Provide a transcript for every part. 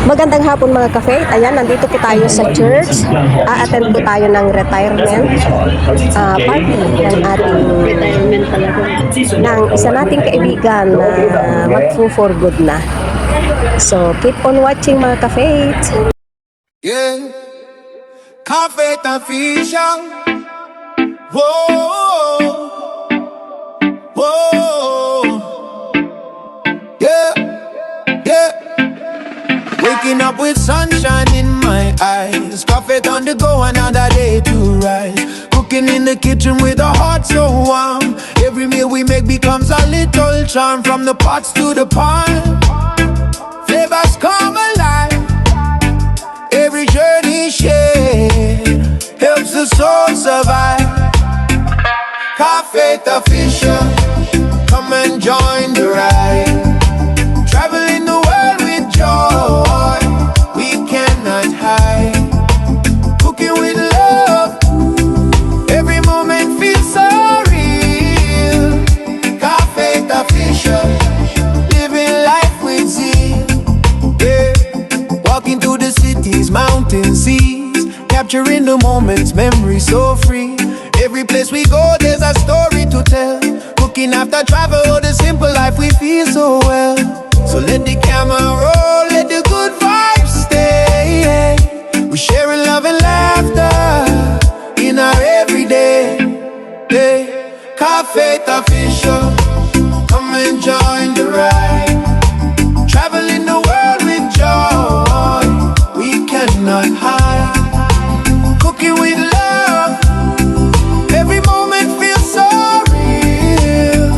Magandang hapon mga kafe. Ayan, nandito po tayo sa church. A-attend po tayo ng retirement party ng ating ng isa nating kaibigan na magfo-for good na. So, keep on watching mga kafe. Yeah, Cafe Official. Whoa, whoa, yeah, yeah. Waking up with sunshine in my eyes. Coffee on the go, another day to rise. Cooking in the kitchen with a heart so warm. Every meal we make becomes a little charm. From the pots to the pan, flavors come alive. Every journey shared helps the soul survive. Cafe Official, come and join the ride. Traveling the world with joy, we cannot hide. Cooking with love, every moment feels so real. Cafe Official, living life with zeal. Yeah, walking through the cities, mountains, seas, capturing the moments, memories so free. Every place we go, there's a story to tell. Cooking after travel, the simple life we feel so well. So let the camera roll, let the good vibes stay. We're sharing love and laughter in our everyday. Hey, Cafe Official, come and join the ride. Traveling the world with joy, we cannot hide. Cooking with love, every moment feels so real.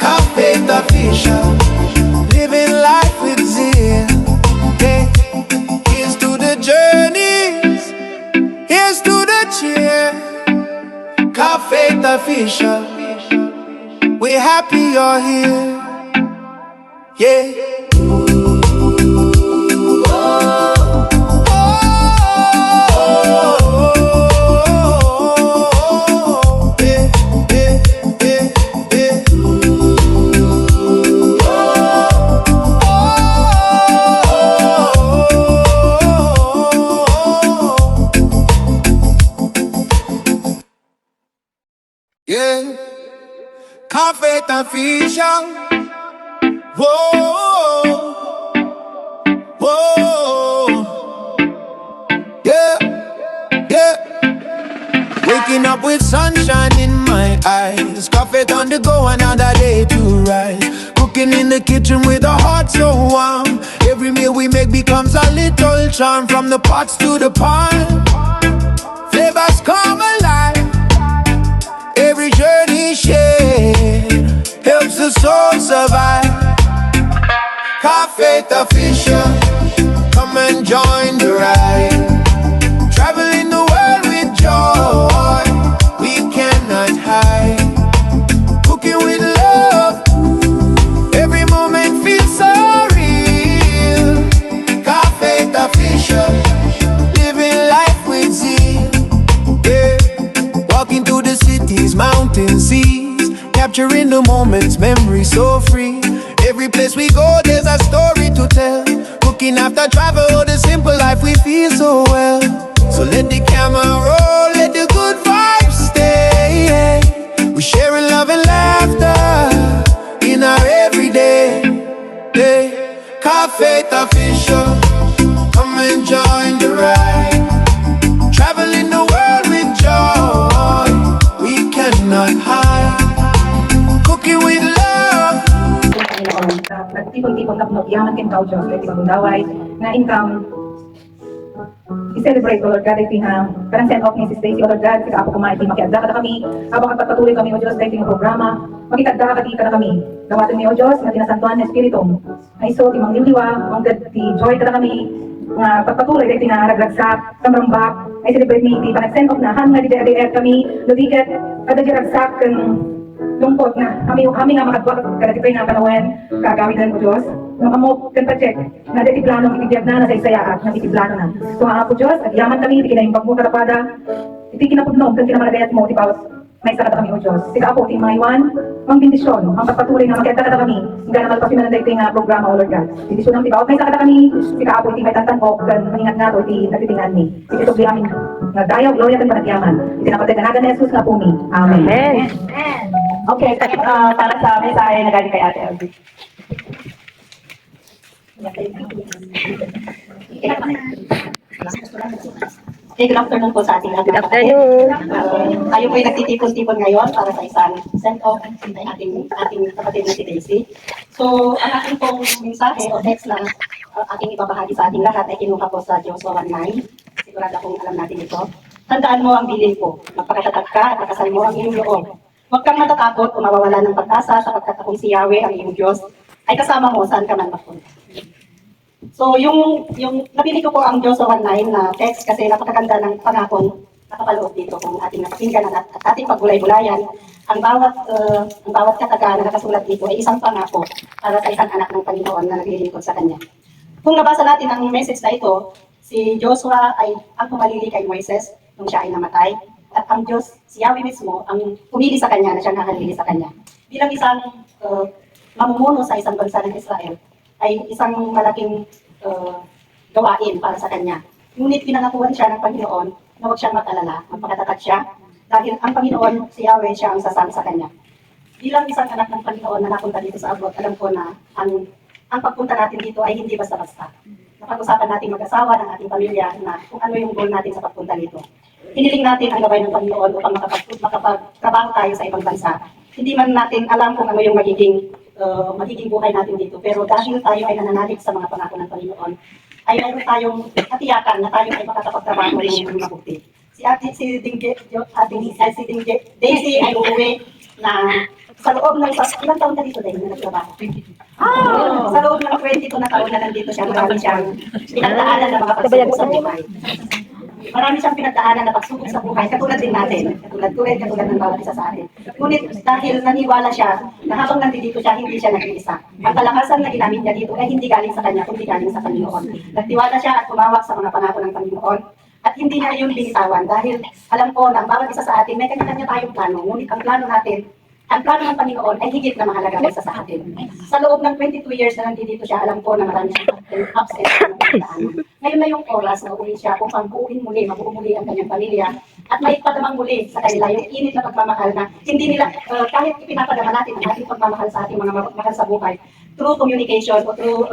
Cafe Official, living life with zeal. Hey, here's to the journeys, here's to the cheer. Cafe Official, we're happy you're here. Yeah. Yeah, Cafe Official. Whoa, whoa, yeah, yeah. Waking up with sunshine in my eyes. Coffee on the go, another day to rise. Cooking in the kitchen with a heart so warm. Every meal we make becomes a little charm. From the pots to the pan, flavors come alive. Every journey shared helps the soul survive. Cafe Official, come and join the ride. Traveling the world with joy, we cannot hide. Cooking with love, every moment feels so real. Cafe Official, living life with zeal. Yeah, walking through the cities, mountains, seas, capturing the moments, memories so free. Every place we go, there's a story to tell. Cooking after travel, the simple life we feel so well. So let the camera roll, let the good vibes stay. We're sharing love and laughter in our everyday. Hey, Cafe Official, come and join the ride. Traveling the world with joy, we cannot hide. Cooking with love. Nagtipon-tipon na yaman kin tao Diyos, kaya tipon daway, na income, i-celebrate, O Lord God, ay tinang, karang send off ni si Stacy, O Lord God, kaya ako kumain, makiagda ka na kami, habang kapatuloy kami, O Diyos, dahil tinang programa, makikagda ka na kami, gawatan mi, O Diyos, na tinasantuan na Espiritu, ay so, timang liliwa, ang di joy ka na kami, nga pagpatuloy, dahil tinaragagsak, samrambak, ay celebrate mi, di pa nag-send off na, hang na di kami, lubigat, kada di ragsak, lungkot na kami nga makadwak kada tipay nga panawen kagawitan ko Diyos nung amo kan pa-check na dati plano itibiyag na sa isayaat na itiplano na so nga po Diyos at yaman kami iti kinayong pagmo karapada iti kinapudnog kan kinamalagayat mo iti pawas may isa kata kami o Diyos. Sika ako, ting mga iwan, mang bendisyon, ang pagpatuloy nga makiagda kata kami, hingga na magpasimulan tayo ting programa o Lord God. Bendisyon ang tibaw, may isa kata kami, sika ako, ting may tantanok, gan maningat nga to, ting nagtitingan ni. Sika itong amin, nga dayaw, gloria kan panagyaman. Itinapatay ganagan ni Jesus nga po ni. Amen. Amen. Okay, para sa mensahe na galing kay Ate Elvie. Okay, good afternoon po sa ating lahat. Good afternoon. Tayo po ay nagtitipon-tipon ngayon para sa isang send-off ng ating kapatid na si Daisy. So, ang ating pong mensahe o text na ating ibabahagi sa ating lahat ay kinuha po sa Joshua 1:9. Sigurado akong alam natin ito. Tandaan mo ang bilin ko, magpakatatag ka at nakasal mo ang iyong loob. Huwag kang matatakot o mawawala ng pag-asa sapagkat akong si Yahweh, ang iyong Diyos, ay kasama mo saan ka man magpunta. So, yung napili ko po ang Joshua 1:9 na text kasi napakaganda ng pangakong nakapaloob dito kung ating napakinggan at ating pagbulay-bulayan. Ang bawat kataga na nakasulat dito ay isang pangako para sa isang anak ng Panginoon na naglilingkod sa Kanya. Kung nabasa natin ang message na ito, si Joshua ay ang pumalili kay Moises nung siya ay namatay. At ang Diyos, si Yahweh mismo, ang pumili sa Kanya na siya nakalili sa Kanya. Bilang isang mamumuno sa isang bansa ng Israel, ay isang malaking gawain para sa Kanya. Ngunit pinangakuan siya ng Panginoon na huwag siyang mag-alala, magpakatatag siya, dahil ang Panginoon, si Yahweh, siya ang sasama sa Kanya. Bilang isang anak ng Panginoon na napunta dito sa abroad, alam ko na ang pagpunta natin dito ay hindi basta-basta. Napag-usapan natin mag-asawa ng ating pamilya na kung ano yung goal natin sa pagpunta dito. Hiniling natin ang gabay ng Panginoon upang makapagtrabaho tayo sa ibang bansa. Hindi man natin alam kung ano yung magiging buhay natin dito. Pero dahil tayo ay nananalig sa mga pangako ng Panginoon, ay mayroon tayong katiyakan na tayo ay makakapagtrabaho ng mabuti. Si Daisy ay uuwi na sa loob ng ilang taon ka dito dahil na nagtrabaho? Sa loob ng 22 na taon na nandito siya, marami siyang pinagdaanan na mga pagsubok sa buhay. Marami siyang pinagdaanan na pagsubok sa buhay, katulad din natin, katulad ng bawat isa sa atin. Ngunit dahil naniwala siya na habang nandito siya, hindi siya nag-iisa. Ang kalakasan na ginamit niya dito ay hindi galing sa kanya, kundi galing sa Panginoon. Nagtiwala siya at tumawag sa mga pangako ng Panginoon. At hindi niya yun binitawan dahil alam ko na ang bawat isa sa atin may kanya-kanya tayong plano. Ngunit ang plano natin, ang plano ng Panginoon ay higit na mahalaga kaysa sa atin. Sa loob ng 22 years na nandito siya, alam ko na marami siyang ups and downs. Ngayon na yung oras na uuwi siya kung buuin muli, mabuo muli ang kanyang pamilya at maipadamang muli sa kanila yung init na pagmamahal na hindi nila, kahit ipinapadama natin ang ating pagmamahal sa ating mga mahal sa buhay through communication o through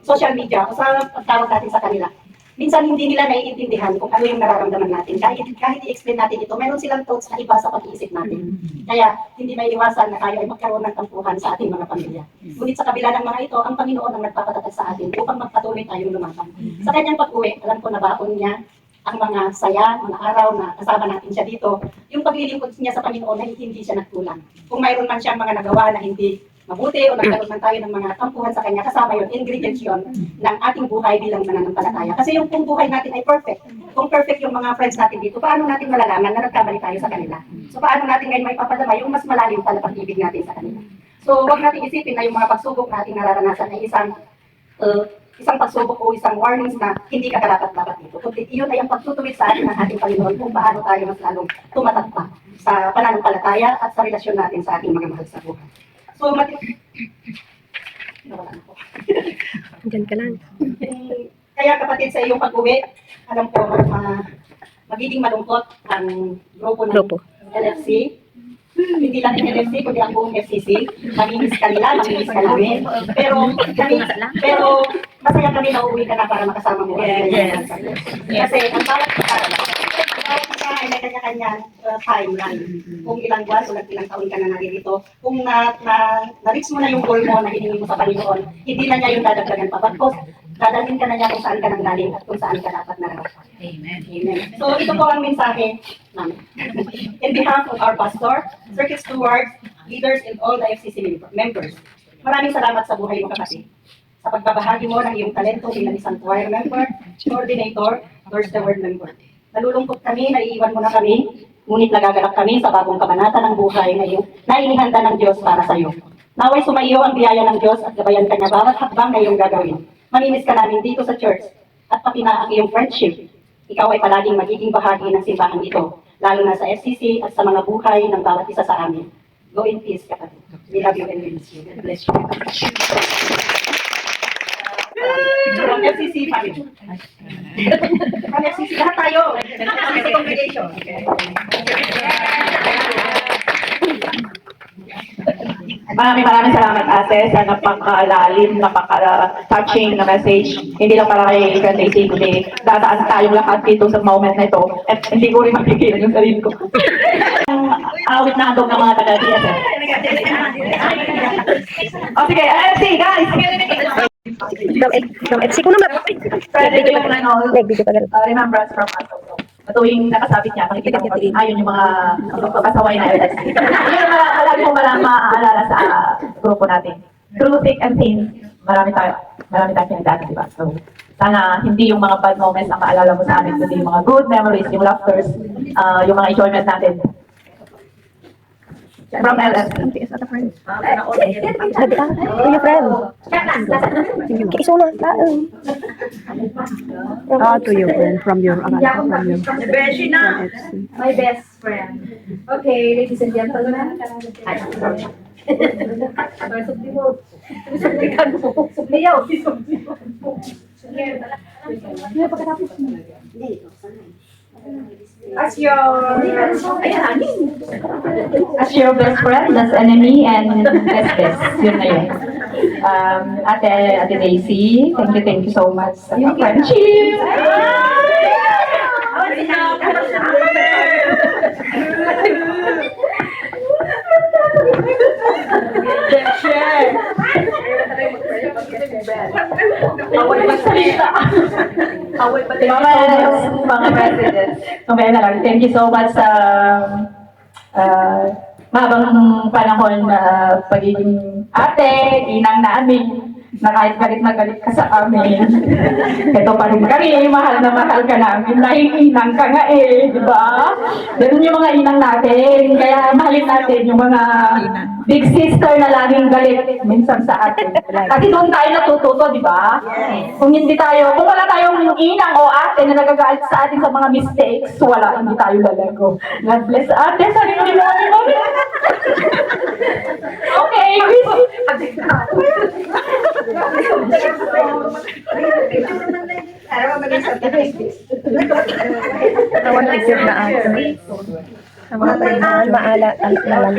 social media o sa pagtawag natin sa kanila. Minsan hindi nila naiintindihan kung ano yung nararamdaman natin. Kahit i-explain natin ito, meron silang thoughts na iba sa pag-iisip natin. Kaya hindi may iwasan na tayo ay magkaroon ng tampuhan sa ating mga pamilya. Ngunit sa kabila ng mga ito, ang Panginoon ang nagpapatatag sa atin upang magpatuloy tayong lumaban. Sa kanyang pag-uwi, alam ko na baon niya ang mga saya, mga araw na kasama natin siya dito. Yung paglilingkod niya sa Panginoon ay hindi siya nagkulang. Kung mayroon man siyang mga nagawa na hindi mabuti o nagkaroon man tayo ng mga tampuhan sa Kanya, kasama yun, ingredients yun ng ating buhay bilang mananampalataya. Kasi yung kung buhay natin ay perfect, kung perfect yung mga friends natin dito, paano natin malalaman na nagkamali tayo sa kanila? So paano natin ngayon may papadama yung mas malalim pala pag-ibig natin sa kanila? So huwag natin isipin na yung mga pagsubok natin nararanasan ay isang pagsubok o isang warnings na hindi ka karapat-dapat dito. Kundi iyon ay ang pagtutuwid sa atin ng ating Panginoon kung paano tayo mas lalong tumatak pa sa pananampalataya at sa relasyon natin sa ating mga mahal sa buhay. So, Diyan ka lang. Kaya kapatid sa iyong pag-uwi, alam ko magiging malungkot ang grupo. LFC. Hindi lang yung LFC, kundi ang buong FCC. Mamimiss ka nila, mamimiss ka namin. Pero masaya kami na uuwi ka na para makasama mo. Yes. Kasi ang bawat isa ay may kanya-kanyang timeline. Kung ilang buwan o ilang taon ka na naririto, kung na-reach mo na yung goal mo na hiningi mo sa Panginoon, hindi na niya yung dadagdagan pa. Bagkos, dadalhin ka na niya kung saan ka nang galing at kung saan ka dapat nararapat. Amen. So ito po ang mensahe namin. In behalf of our pastor, circuit stewards, leaders, and all the FCC members, maraming salamat sa buhay mo kapatid. Sa pagbabahagi mo ng iyong talento bilang isang choir member, coordinator, Towards the Word member. Nalulungkot kami, naiiwan mo na kami, ngunit nagagalak kami sa bagong kabanata ng buhay na inihanda ng Diyos para sa iyo. Naway sumaiyo ang biyaya ng Diyos at gabayan ka niya bawat hakbang na iyong gagawin. Mamimiss ka namin dito sa church at pati na ang iyong friendship. Ikaw ay palaging magiging bahagi ng simbahan ito. lalo na sa FCC at sa mga buhay ng bawat isa sa amin. Go in peace, kapatid. We love you and we miss you. God bless you. From FCC, family. From FCC, lahat tayo. FCC congregation. Maraming salamat ate sa napaka-lalim, napaka-touching na message. Hindi lang para kay Friend Daisy, kundi dadaan tayong lahat dito sa moment na ito. At hindi ko rin mapigilan yung sarili ko. Awit na handog ng mga taga-DSS. O sige, LFC guys! From FC ko naman. Pwede ko yung Nag-video pa ganun. remembrance from us also. Tuwing nakasabit niya, makikita ko pag ayun yung mga kasaway na LFC. Yun yung malagi mo maaalala sa grupo natin. Through thick and thin, marami tayo pinagdaanan, di ba? So, sana hindi yung mga bad moments ang maalala mo sa amin, kundi yung mga good memories, yung laughters, yung mga enjoyment natin. From LFC. Kuya friend. Kaiso na. To your friend, from your Beshi na. My best friend. Okay, ladies and gentlemen. As your Best friend, best enemy, and best. Yun na yun. Ate Daisy, thank you so much sa friendship. Mga presidents. Okay na lang. Thank you so much sa mahabang panahon na pagiging ate, inang namin, na kahit galit na galit ka sa amin. Ito pa rin kami, mahal na mahal ka namin, dahil inang ka nga eh, di ba? Ganun yung mga inang natin, kaya mahalin natin yung mga big sister na laging galit minsan sa atin. Kasi doon tayo natututo, di ba? Kung wala tayong inang o ate na nagagalit sa atin sa mga mistakes, hindi tayo lalago. God bless ate, sarili mo. Okay, Tawan picture na ate. Sa mga tandaan, maala ang lalang.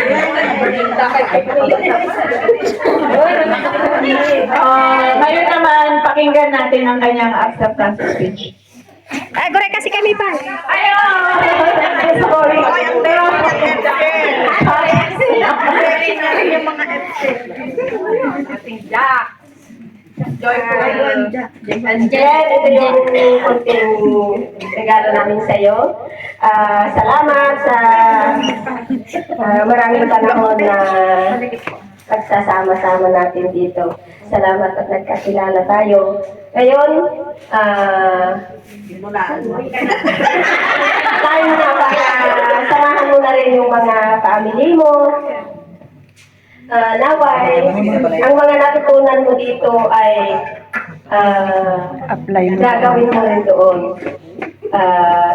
Ngayon naman, pakinggan natin ang kanyang acceptance speech. Ay, gore kasi kami pa. Sorry. Jen, ito yung konting regalo namin sa iyo. Salamat sa maraming panahon na pagsasama-sama natin dito. Salamat at nagkakilala tayo. Ngayon, tayo na para samahan mo na rin yung mga family mo. Naway, ang mga natutunan mo dito ay gagawin mo rin doon.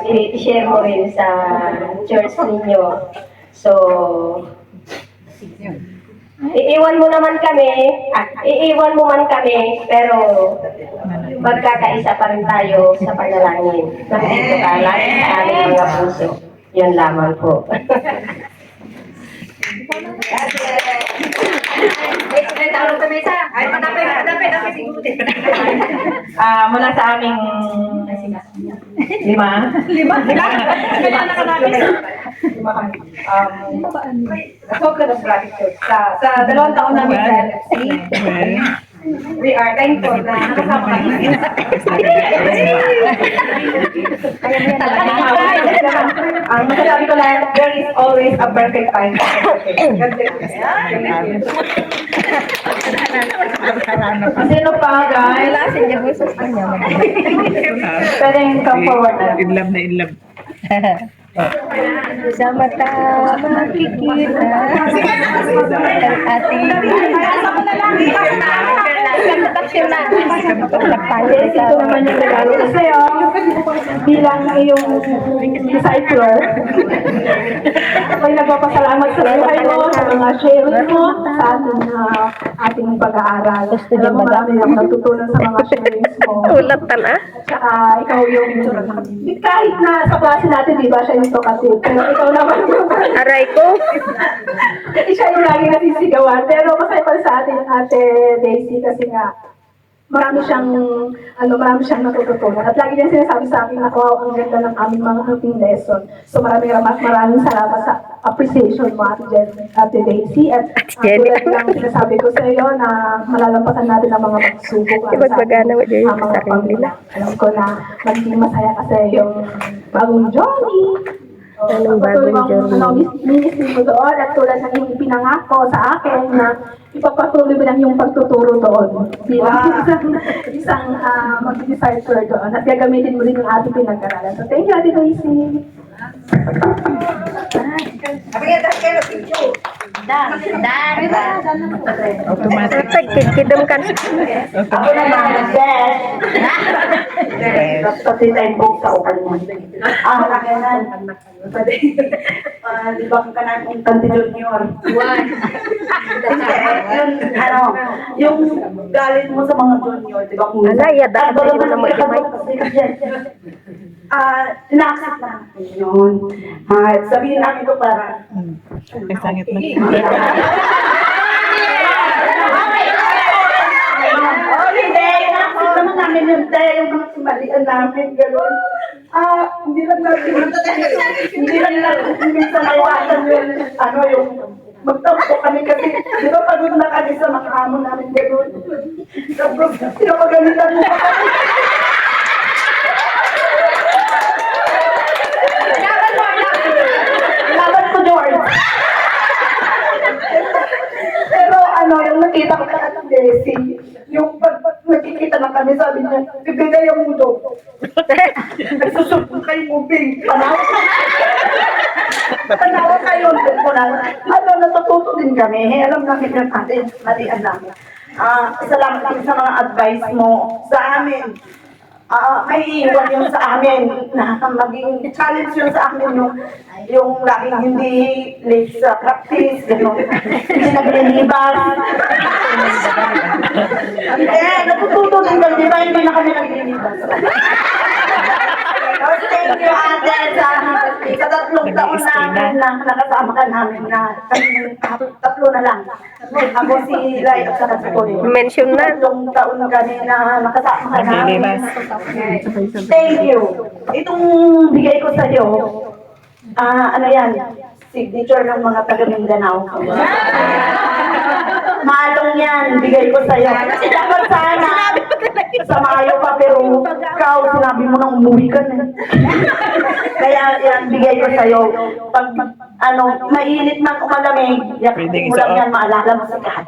I-share mo rin sa church ninyo. So, iiwan mo man kami, pero magkakaisa pa rin tayo sa panalangin. Nandito ka lang sa aming mga puso. Yan lamang po. Mula sa aming lima kami. Token of gratitude sa 2 taon namin sa LFC. We are thankful na nakasama kami. Masasabi ko lang, there is always a perfect time. Sino pa, guys? Pwedeng come forward na. In love. Sa mata makikita ang ating Yes, ito naman yung regalo ko sa'yo bilang iyong discipler. Ako'y nagpapasalamat sa buhay mo, sa mga sharing mo, sa ating pag-aaral. Alam mo, marami akong natutunan sa mga sharings mo. Ulatan ah. At saka, ikaw yung, kahit na sa klase natin, di ba, siya yung talkative. Pero ikaw naman yung, Aray ko. siya yung lagi nasisigawan. Pero masaya pa sa atin, Ate Daisy, kasi nga, marami siyang natututunan. At lagi niya sinasabi sa akin na, wow, ang ganda ng aming mga hunting lesson. So maraming salamat sa appreciation mo, Ate Daisy. At Jenny. tulad ng sinasabi ko sa iyo na malalampasan natin ang mga pagsubok at Ibagbaga na mo dyan ang mga sa akin nila. panguna. Alam ko na magiging masaya ka sa iyong bagong journey. Anong bagong journey? Ministry mo doon at tulad ng iyong pinangako sa akin na ipapatuloy mo lang yung pagtuturo doon bilang isang mag-decipher doon at gagamitin mo rin yung ating pinag-aralan. So thank you, Ate Daisy. Kidam kan. Ako naman, best. Pati tayo po sa upan mo. Kakanan. Di ba kung kanan kong Tante Junior? Yung galit mo sa mga junior, di ba kung... Alay, yada ka tayo na mo imay. Na-accept natin yun. Sabihin namin ito para... Sangit na. Hindi, na-accept naman namin yun, te, yung mga simalian namin, gano'n. Hindi lang natin minsan nawasan yung, yung magtampo kami kasi, di ba pagod na kami sa mga hamon namin, gano'n. Tapos, pinapagalitan mo pa kami. Laban ko, George. Pero yung nakita ko na ng Desi, yung pag nakikita na kami, sabi niya, bibigay ang mundo. Nagsusubok kayo moving. Panawa kayo. Natututo din kami. Alam namin yung atin, malian namin. Salamat din sa mga advice mo sa amin. May iwan yun sa amin na maging challenge yun sa amin yung laging hindi late sa practice, gano'n. Hindi naglilibas. Hindi, natututo din kami, di ba? Hindi na kami naglilibas. Thank you, Ate, sa tatlong taon namin na nakasama ka namin na tatlo na lang. Ako si Lai at saka si Cole. Mention na. Tatlong taon kami na nakasama ka namin. Thank you. Itong bigay ko sa iyo, yan, signature ng mga taga Mindanao. Malong yan, bigay ko sa iyo. Dapat sana, sa Mayo pa, pero ikaw, sinabi mo nang umuwi ka na. Kaya yan, bigay ko sa iyo. Pag, mainit man o malamig, mo lang yan, maalala mo si Kat.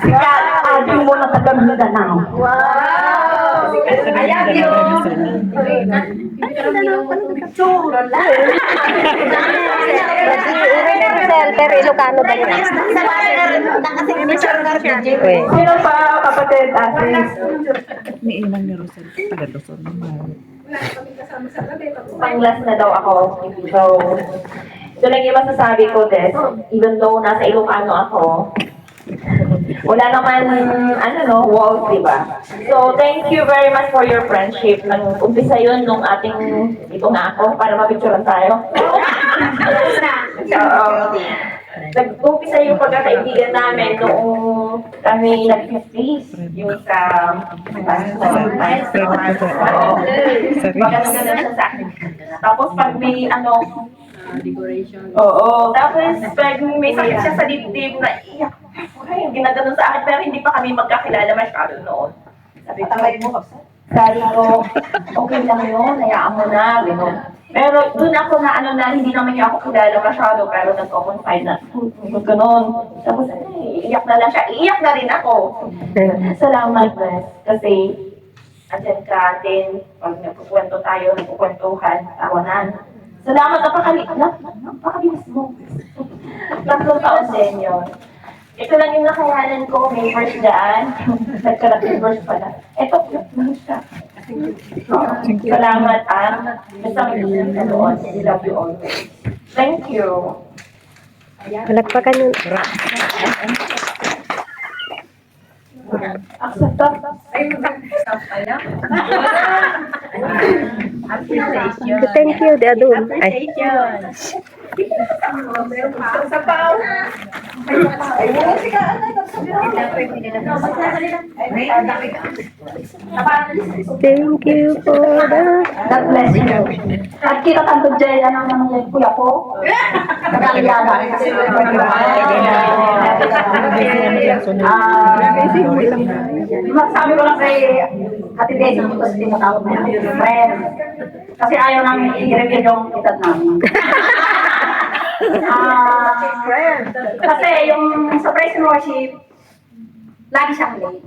Si Kat, ating mo na taga Mindanao. I love you. Pero Ilocano ba yun? Sino pa, kapatid, Asis? Ni Inang ni Rosel. Taga-Luzon naman. Pang-last na daw ako. So, ito lang yung masasabi ko, Des. Even though nasa Ilocano ako, wala naman, walls, di ba? So, thank you very much for your friendship. Nag-umpisa yun nung ito nga ako, para mapicturean tayo. Nag-umpisa yung pagkakaibigan namin noong kami nag-face yung sa Maganda siya sa akin. Tapos pag may oo. Tapos pag may sakit siya sa dibdib na iyak, ay, ginaganon sa akin pero hindi pa kami magkakilala masyado noon. Sabi ko, okay lang yun, hayaan mo na, gano'n. Pero doon ako na hindi naman niya ako kilala masyado pero nagko-confide na, gano'n. Tapos iiyak na lang siya, iiyak na rin ako. Salamat, Wes, kasi andyan ka din, pag nagkukwento tayo, nagkukwentuhan, tawanan. Salamat, napakabilis mo. 3 taon din yun. Ito lang yung nakayanan ko, may verse daan. Nagkarating verse pala. Ito, mahal ka. Salamat basta mag-isip ka doon. I love you always. Thank you. Palagpakan yun. Thank you, Dadun. Ay, thank you for the... God bless you. At kita tanto dyan, ano naman yung kuya ko? Nagkaliyaga. Masabi ko lang kay Ate Desi, ito sa tinatawag na friend. Kasi ayaw namin i-review yung edad namin. Kasi yung sa praise and worship, lagi siyang late.